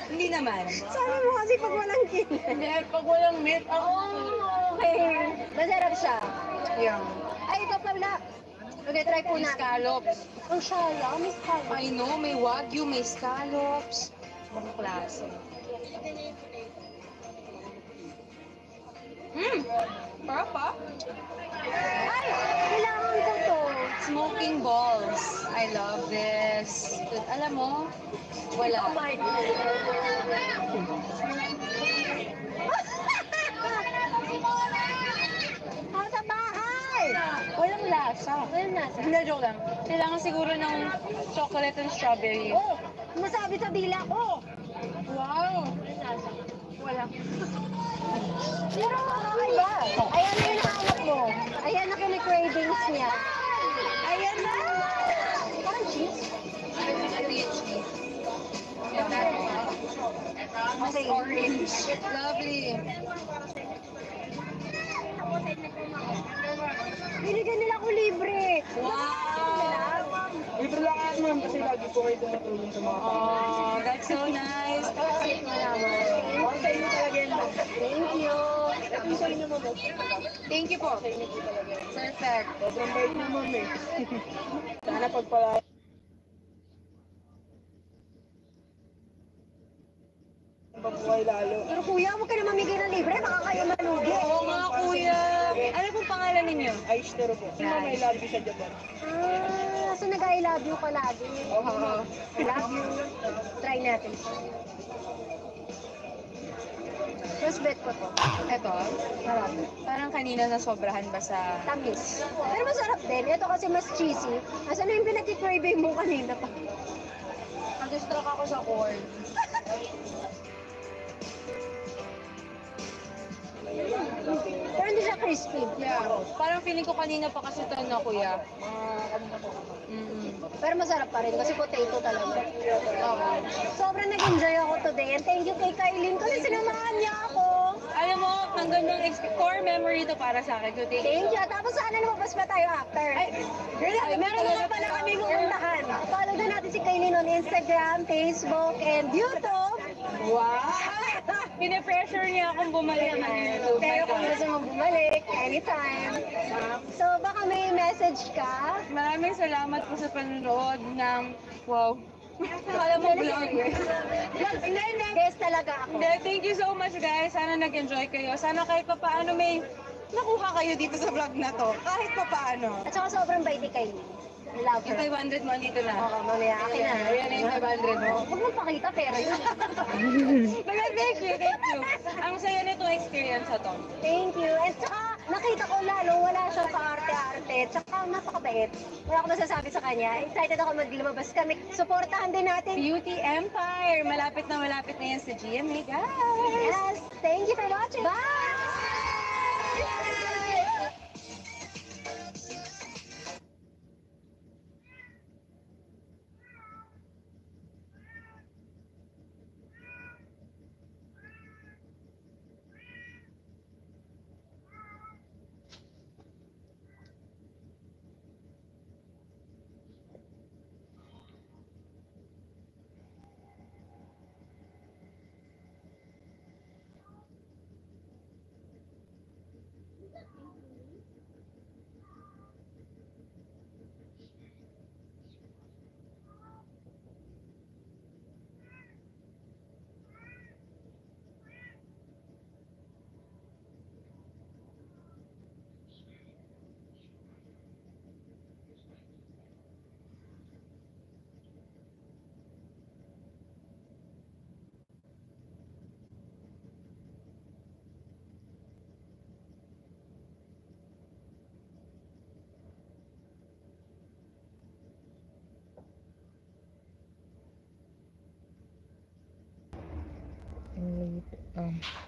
Hindi naman. Sabi mo kasi pag walang kilay. Hindi, pag walang meat, Okay. Masarap siya. Yeah. Ay, ito pala. Okay, try po May natin. scallops. Ang shala, may scallops. I know, may wagyu, may scallops. Ibang klase. Sarap pa. Ay, kailangan ko to. Smoking balls. I love this. Alam mo, wala. Oh my Ako sa bahay! Walang lasa. Walang lasa. Hindi, joke lang. Kailangan siguro ng chocolate and strawberry. Oh, masabi sa dila ko. Wow! Walang lasa. Wala. Pero kakaiba. Ayan na yung hawak mo. Ayan na cravings niya. Ayan na! Parang cheese. Mas orange. Lovely. Binigyan nila ko libre. Wow! Libre lang ako, ma'am, kasi lagi po kayo tumutulong sa mga Oh, that's so nice. Thank you. Ito sa inyo, ma'am. Thank you po. Perfect. Sobrang bait niyo, ma'am, eh. Sana pagpala. Pabuhay lalo. Pero kuya, huwag ka na mamigay ng libre. Baka kayo malugi. Oo nga, kuya. Ano pong pangalan ninyo? Aistero po. Si ma'am, I love you sa Japan. Ah, so nag-I love you ka lagi. Oo. I love you. Try natin. First bet ko to. Ito, Marami. parang kanina na sobrahan ba sa... Tamis. Pero masarap din. Ito kasi mas cheesy. Asan na yung pinag-craving mo kanina pa? Nag-struck ako sa corn. Pero hindi siya crispy. Yeah. Parang feeling ko kanina pa kasi ito na, kuya. Pero masarap pa rin kasi potato talaga. Oo. Sobrang nag-enjoy ako today. And thank you kay Kailin kasi sinamahan niya ako. Alam mo, ang gandang core memory to para sa akin. So, Thank you. Tapos sana lumabas pa tayo after. Meron na pala kami pupuntahan. Follow na natin si Kailin on Instagram, Facebook, and YouTube. Wow! Pine-pressure niya akong bumalik ng YouTube. Pero kung gusto mong bumalik, anytime. So baka may message ka? Maraming salamat po sa panonood ng... Wow! Alam mo, vlogger. Guest talaga ako. Hindi, thank you so much, guys. Sana nag-enjoy kayo. Sana kahit pa paano may nakuha kayo dito sa vlog na to. Kahit pa paano. At saka sobrang bait ni Kailin. I love Yung her. 500 mo dito na. Oo, mamaya akin na. Ayan na yung 500 mo. Huwag mong pakita, pero yun. Mga thank you, thank you. Ang saya nitong experience na to. Thank you. And saka, nakita ko lalo, wala siyang kaarte-arte. Tsaka, napakabait. Wala akong masasabi sa kanya. Excited ako maglumabas kami. Supportahan din natin. Beauty Empire. Malapit na yan sa GMA, guys. Yes. Thank you for watching. Bye! late